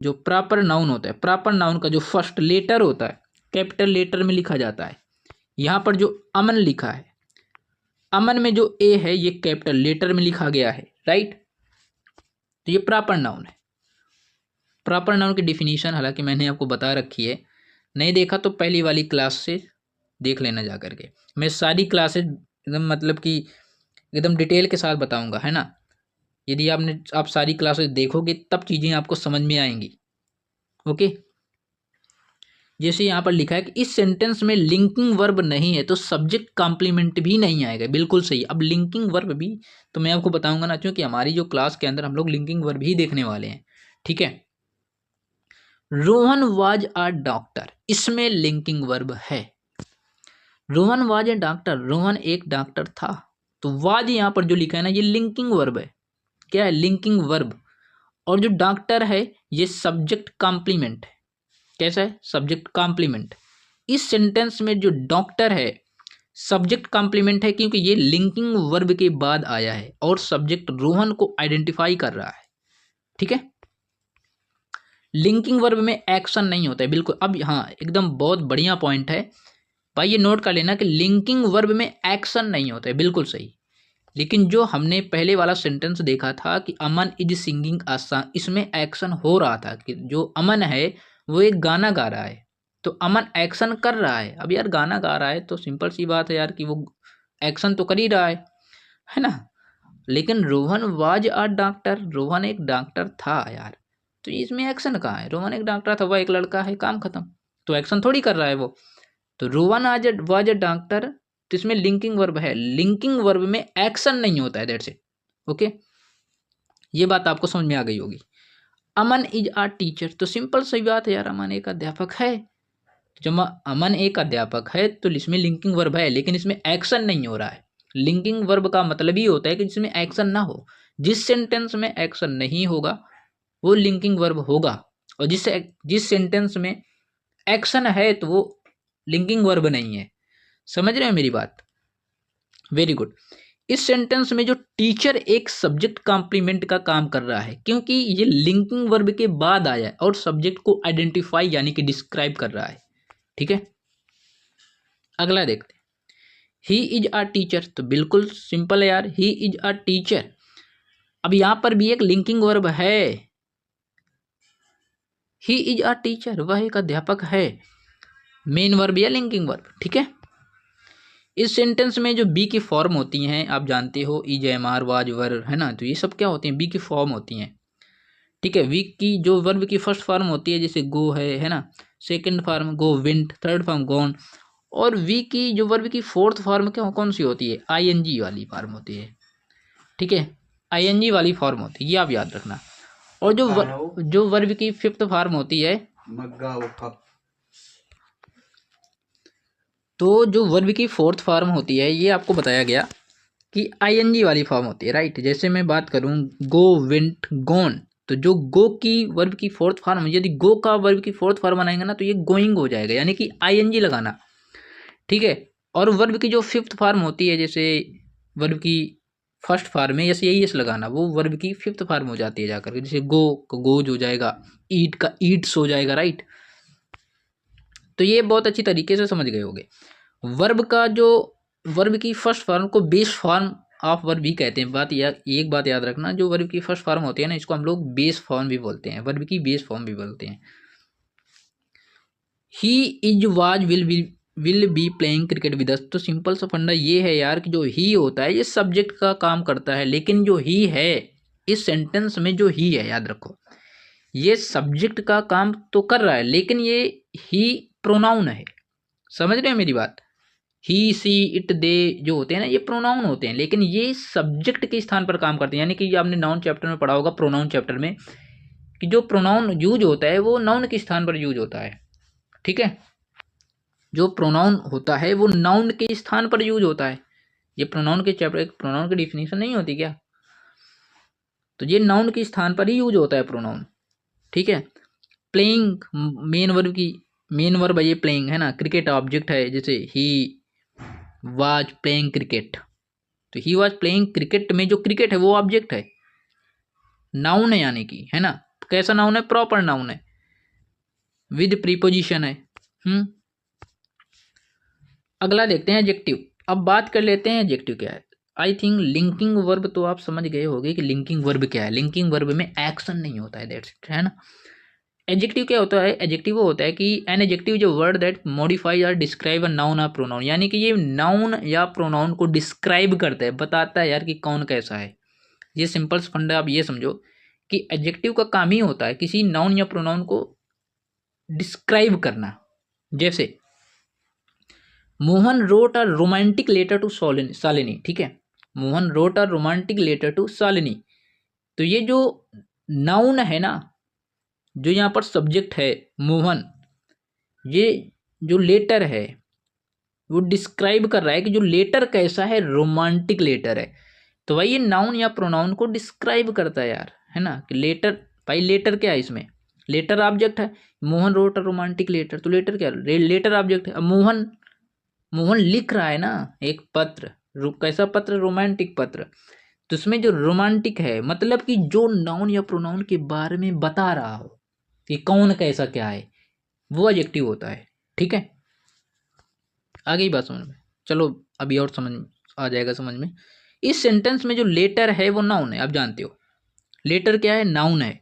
जो proper noun होता है, प्रॉपर नाउन का जो फर्स्ट लेटर होता है कैपिटल लेटर में लिखा जाता है। यहाँ पर जो अमन लिखा है, अमन में जो ए है ये कैपिटल लेटर में लिखा गया है, राइट। तो ये प्रॉपर नाउन है। प्रॉपर नाउन की डिफिनीशन हालांकि मैंने आपको बता रखी है, नहीं देखा तो पहली वाली क्लास से देख लेना जा करके। मैं सारी क्लासेज एकदम मतलब कि एकदम डिटेल के साथ बताऊंगा, है ना। यदि आप सारी क्लासेस देखोगे तब चीज़ें आपको समझ में आएंगी। ओके, जैसे यहाँ पर लिखा है कि इस सेंटेंस में लिंकिंग वर्ब नहीं है तो सब्जेक्ट कॉम्प्लीमेंट भी नहीं आएगा। बिल्कुल सही। अब लिंकिंग वर्ब भी तो मैं आपको बताऊंगा ना, क्योंकि हमारी जो क्लास के अंदर हम लोग लिंकिंग वर्ब ही देखने वाले हैं, ठीक है। रोहन वाज अ डॉक्टर, इसमें लिंकिंग वर्ब है। Rohan was a doctor, Rohan एक डॉक्टर था। तो वाज यहाँ पर जो लिखा है ना ये लिंकिंग वर्ब है। क्या है? Linking verb. और जो डॉक्टर है ये सब्जेक्ट कॉम्प्लीमेंट है। कैसा है? Subject complement. इस सेंटेंस में जो डॉक्टर है सब्जेक्ट कॉम्प्लीमेंट है, क्योंकि ये लिंकिंग वर्ब के बाद आया है और सब्जेक्ट रोहन को आइडेंटिफाई कर रहा है, ठीक है। लिंकिंग वर्ब में एक्शन नहीं होता है, बिल्कुल। अब हाँ, एकदम बहुत बढ़िया पॉइंट है भाई, ये नोट कर लेना कि लिंकिंग वर्ब में एक्शन नहीं होता है, बिल्कुल सही। लेकिन जो हमने पहले वाला सेंटेंस देखा था कि अमन इज सिंगिंग अ सॉन्ग, इसमें एक्शन हो रहा था कि जो अमन है वो एक गाना गा रहा है, तो अमन एक्शन कर रहा है। अब यार गाना गा रहा है तो सिंपल सी बात है यार कि वो एक्शन तो कर ही रहा है ना। लेकिन Rohan was a doctor, Rohan एक डॉक्टर था यार, तो इसमें एक्शन कहाँ है? रोहन एक डॉक्टर था, वह एक लड़का है, काम खत्म। तो एक्शन थोड़ी कर रहा है वो। तो रोहन आज वाज अ डॉक्टर, तो इसमें लिंकिंग वर्ब है। लिंकिंग वर्ब में एक्शन नहीं होता है, दैट्स इट। ओके, ये बात आपको समझ में आ गई होगी। अमन इज अ टीचर, तो सिंपल सी बात है यार, अमन एक अध्यापक है। जब अमन एक अध्यापक है तो इसमें लिंकिंग वर्ब है, लेकिन इसमें एक्शन नहीं हो रहा है। लिंकिंग वर्ब का मतलब ही होता है कि जिसमें एक्शन ना हो। जिस सेंटेंस में एक्शन नहीं होगा वो लिंकिंग वर्ब होगा, और जिस सेंटेंस में एक्शन है तो वो लिंकिंग वर्ब नहीं है। समझ रहे हो मेरी बात? Very good. इस सेंटेंस में जो टीचर एक सब्जेक्ट कॉम्प्लीमेंट का काम कर रहा है, क्योंकि ये लिंकिंग वर्ब के बाद आया है और सब्जेक्ट को आइडेंटिफाई यानी कि डिस्क्राइब कर रहा है, ठीक है। अगला देखते हैं, ही इज अ टीचर, तो बिल्कुल सिंपल है यार, ही इज अ टीचर। अब यहां पर भी एक लिंकिंग वर्ब है, ही इज अ टीचर, वह एक अध्यापक है। मेन वर्ब या लिंकिंग वर्ब, ठीक है। इस सेंटेंस में जो बी की फॉर्म होती हैं आप जानते हो, is am are was were, है ना। तो ये सब क्या होती हैं? बी की फॉर्म होती हैं, ठीक है। वी की जो वर्ब की फर्स्ट फॉर्म होती है जैसे गो है ना। सेकंड फॉर्म गो विंट, थर्ड फॉर्म गॉन। और वी की जो वर्ब की फोर्थ फॉर्म क्या कौन सी होती है? आईएनजी वाली फॉर्म होती है, ठीक है। आईएनजी वाली फॉर्म होती है, ये आप याद रखना। और जो वर्ब की फिफ्थ फॉर्म होती है, तो जो वर्ब की फोर्थ फॉर्म होती है ये आपको बताया गया कि आईएनजी वाली फॉर्म होती है, राइट। जैसे मैं बात करूं गो विंट गॉन, तो जो गो की वर्ब की फोर्थ फॉर्म, यदि गो का वर्ब की फोर्थ फॉर्म बनाएंगे ना तो ये गोइंग हो जाएगा, यानी कि आईएनजी लगाना, ठीक है। और वर्ब की जो फिफ्थ फॉर्म होती है, जैसे वर्ब की फर्स्ट फॉर्म में जैसे यही एस लगाना, वो वर्ब की फिफ्थ फॉर्म हो जाती है जाकर के, जैसे गो का गोज हो जाएगा, ईट का ईट्स हो जाएगा, राइट। तो ये बहुत अच्छी तरीके से समझ गए होंगे। वर्ब का जो वर्ब की फर्स्ट फॉर्म को बेस फॉर्म ऑफ वर्ब भी कहते हैं। एक बात याद रखना, जो वर्ब की फर्स्ट फॉर्म होती है ना इसको हम लोग बेस फॉर्म भी बोलते हैं, वर्ब की बेस फॉर्म भी बोलते हैं। He is was will be playing cricket with us, तो सिंपल सा फंडा ये है यार कि जो ही होता है ये सब्जेक्ट का काम करता है, लेकिन जो ही है इस सेंटेंस में जो ही है याद रखो ये सब्जेक्ट का काम तो कर रहा है, लेकिन ये ही प्रोनाउन है। समझ रहे हैं मेरी बात? ही सी इट दे जो होते हैं ना ये प्रोनाउन होते हैं, लेकिन ये सब्जेक्ट के स्थान पर काम करते हैं। यानी कि आपने नाउन चैप्टर में पढ़ा होगा, प्रोनाउन चैप्टर में, कि जो प्रोनाउन यूज होता है वो नाउन के स्थान पर यूज होता है, ठीक है। जो प्रोनाउन होता है वो नाउन के स्थान पर यूज होता है। ये प्रोनाउन के चैप्टर, एक प्रोनाउन की डिफिनेशन नहीं होती क्या? तो ये नाउन के स्थान पर ही यूज होता है प्रोनाउन, ठीक है। प्लेइंग मेन वर्ब है ये, प्लेइंग है ना। क्रिकेट ऑब्जेक्ट है, जैसे ही वाज प्लेइंग क्रिकेट, तो ही वाज प्लेइंग क्रिकेट में जो क्रिकेट है वो ऑब्जेक्ट है, नाउन है यानी कि, है ना। कैसा नाउन है? प्रॉपर नाउन है, विद प्रीपोजिशन है। अगला देखते हैं एडजेक्टिव। अब बात कर लेते हैं एडजेक्टिव क्या है। आई थिंक लिंकिंग वर्ब तो आप समझ गए होंगे कि लिंकिंग वर्ब क्या है। लिंकिंग वर्ब में एक्शन नहीं होता है, दैट्स इट, है ना। एडजेक्टिव क्या होता है? एडजेक्टिव वो होता है कि एन एडजेक्टिव जो वर्ड दैट मॉडिफाई और डिस्क्राइब अ नाउन और प्रोनाउन, यानी कि ये नाउन या प्रोनाउन को डिस्क्राइब करता है, बताता है यार कि कौन कैसा है। ये सिंपल फंडा आप ये समझो कि एडजेक्टिव का काम ही होता है किसी नाउन या प्रोनाउन को डिस्क्राइब करना। जैसे Mohan wrote a romantic letter to Shalini, ठीक है, Mohan wrote a romantic letter to Shalini. तो ये जो नाउन है ना, जो यहाँ पर सब्जेक्ट है मोहन, ये जो लेटर है वो डिस्क्राइब कर रहा है कि जो लेटर कैसा है, रोमांटिक लेटर है। तो भाई ये नाउन या प्रोनाउन को डिस्क्राइब करता है यार, है ना, कि लेटर। भाई लेटर क्या है इसमें? लेटर ऑब्जेक्ट है। Mohan wrote a romantic letter, तो लेटर क्या है? लेटर ऑब्जेक्ट है। अब मोहन, मोहन लिख रहा है ना एक पत्र, कैसा पत्र? रोमांटिक पत्र। तो उसमें जो रोमांटिक है मतलब कि जो नाउन या प्रोनाउन के बारे में बता रहा हो कि कौन कैसा क्या है, वो एडजेक्टिव होता है। ठीक है, आ गई बात समझ में? चलो अभी और समझ आ जाएगा समझ में। इस सेंटेंस में जो लेटर है वो नाउन है, आप जानते हो। लेटर क्या है? नाउन है।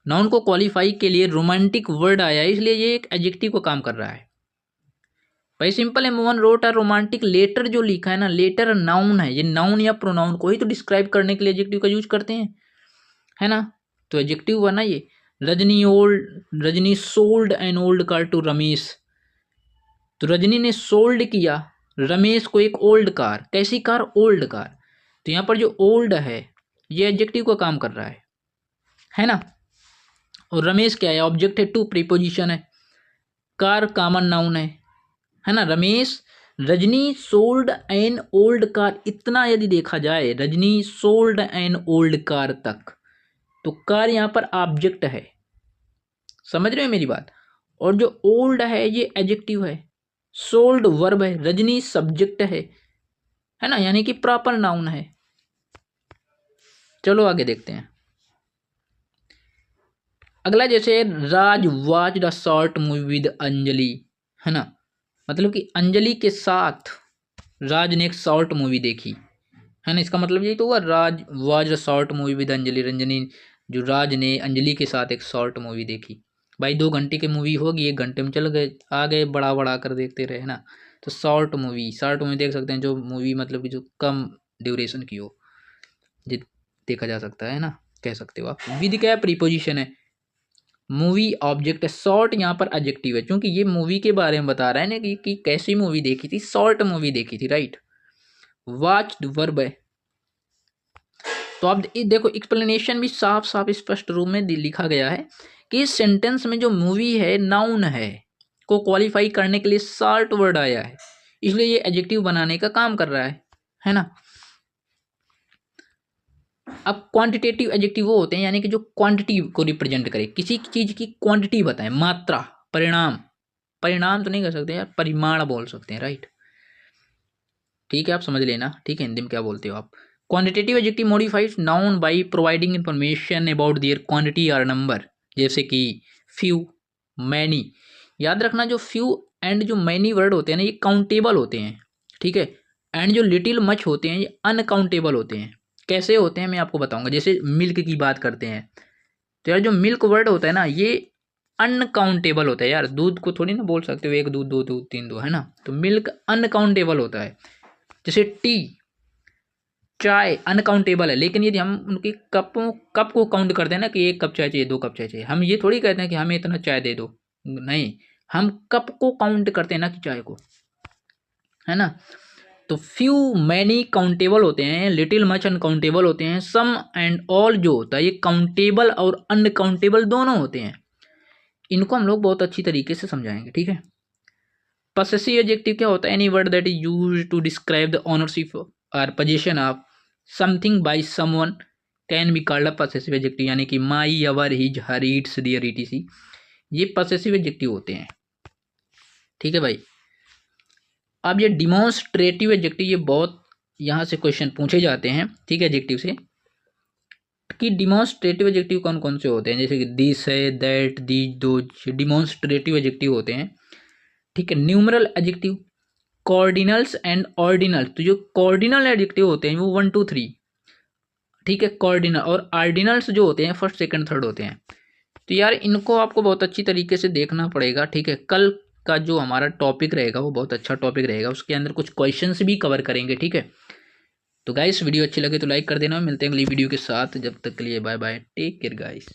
नाउन को क्वालिफाई के लिए रोमांटिक वर्ड आया है, इसलिए ये एक एडजेक्टिव का काम कर रहा है। भाई सिंपल है, मोहन रोट और रोमांटिक लेटर जो लिखा है ना, लेटर नाउन है। ये नाउन या प्रोनाउन को ही तो डिस्क्राइब करने के लिए एडजेक्टिव का यूज करते हैं, है ना। तो एडजेक्टिव हुआ ना ये। Rajni sold an old car to Ramesh. तो रजनी ने सोल्ड किया रमेश को एक ओल्ड कार। कैसी कार? Old car. तो यहाँ पर जो ओल्ड है ये एडजेक्टिव का काम कर रहा है ना। और रमेश क्या है? ऑब्जेक्ट है, टू प्रीपोजिशन है। कार कॉमन नाउन है ना। Rajni sold an old car, इतना यदि देखा जाए, Rajni sold an old car तक, तो कार यहाँ पर ऑब्जेक्ट है। समझ रहे हो मेरी बात? और जो ओल्ड है ये एडजेक्टिव है, सोल्ड वर्ब है, रजनी सब्जेक्ट है ना, यानी कि प्रॉपर नाउन है। चलो आगे देखते हैं अगला। जैसे Raj watch the short movie with Anjali, है ना, मतलब कि अंजलि के साथ राज ने एक शॉर्ट मूवी देखी, है ना। इसका मतलब यही तो हुआ, Raj watch the short movie with Anjali. Ranjani जो राज ने अंजलि के साथ एक शॉर्ट मूवी देखी। भाई 2 घंटे की मूवी होगी, 1 घंटे में चल गए, आ गए बड़ा बड़ा कर देखते रहे, है ना। तो शॉर्ट मूवी देख सकते हैं, जो मूवी मतलब कि जो कम ड्यूरेशन की हो, देखा जा सकता है ना, कह सकते हो आप। विद क्या प्रीपोजिशन है, मूवी ऑब्जेक्ट है, शॉर्ट यहाँ पर एडजेक्टिव है, क्योंकि ये मूवी के बारे में बता रहा है ना कि कैसी मूवी देखी थी, शॉर्ट मूवी देखी थी, राइट। वॉच वर्ब है। तो आप देखो एक्सप्लेनेशन भी साफ साफ स्पष्ट रूप में लिखा गया है कि इस सेंटेंस में जो मूवी है नाउन है, को क्वालिफाई करने के लिए शॉर्ट वर्ड आया है, इसलिए ये एडजेक्टिव बनाने का काम कर रहा है ना। अब क्वांटिटेटिव एडजेक्टिव वो होते हैं यानी कि जो क्वांटिटी को रिप्रेजेंट करे, किसी चीज की क्वांटिटी बताएं, मात्रा, परिणाम। परिणाम तो नहीं कर सकते यार, परिमाण बोल सकते हैं, राइट। ठीक है, आप समझ लेना, ठीक है, हिंदी में क्या बोलते हो आप। Quantitative adjective modifies noun by providing information about their quantity और नंबर, जैसे कि फ्यू, मैनी। याद रखना जो फ्यू एंड जो मैनी वर्ड होते हैं ना, ये काउंटेबल होते हैं, ठीक है। एंड जो लिटिल मच होते हैं ये अनकाउंटेबल होते हैं। कैसे होते हैं मैं आपको बताऊंगा। जैसे मिल्क की बात करते हैं, तो यार जो मिल्क वर्ड होता है ना, ये अनकाउंटेबल होता है यार। दूध को थोड़ी ना बोल सकते हो 1 दूध 2 दूध 3 दूध, है ना। तो मिल्क अनकाउंटेबल होता है। जैसे टी, चाय अनकाउंटेबल है, लेकिन यदि हम उनके कप को काउंट करते हैं ना कि 1 कप चाय चाहिए, 2 कप चाय चाहिए, हम ये थोड़ी कहते हैं कि हमें इतना चाय दे दो, नहीं, हम कप को काउंट करते हैं ना कि चाय को, है ना। तो फ्यू मैनी काउंटेबल होते हैं, लिटिल मच अनकाउंटेबल होते हैं, सम एंड ऑल जो होता है ये काउंटेबल और अनकाउंटेबल दोनों होते हैं। इनको हम लोग बहुत अच्छी तरीके से समझाएंगे, ठीक है। पसेसिव एडजेक्टिव क्या होता है? Any word that is used to describe the ownership और position of something by someone can be called a possessive adjective, यानी कि my, our, his, her, its, their, etc, ये पसेसिव एडजेक्टिव होते हैं, ठीक है भाई। अब ये डिमॉन्स्ट्रेटिव एडजेक्टिव, ये बहुत यहाँ से क्वेश्चन पूछे जाते हैं, ठीक है, एडजेक्टिव से। कि डिमॉन्स्ट्रेटिव एडजेक्टिव कौन कौन से होते हैं, जैसे कि दिस है, that, these, those, demonstrative adjective होते हैं। ठीक है। Numeral adjective, cardinals and ordinal. तो जो कॉर्डिनल एडजेक्टिव होते हैं वो 1 2 3, ठीक है, कॉर्डिनल, और आर्डिनल्स जो होते हैं फर्स्ट सेकंड थर्ड होते हैं। तो यार इनको आपको बहुत अच्छी तरीके से देखना पड़ेगा। ठीक है। कल का जो हमारा टॉपिक रहेगा वो बहुत अच्छा टॉपिक रहेगा, उसके अंदर कुछ क्वेश्चंस भी कवर करेंगे। ठीक है। तो गाइस वीडियो अच्छी लगे तो लाइक कर देना, मिलते हैं अगली वीडियो के साथ, जब तक के लिए bye bye, take care guys.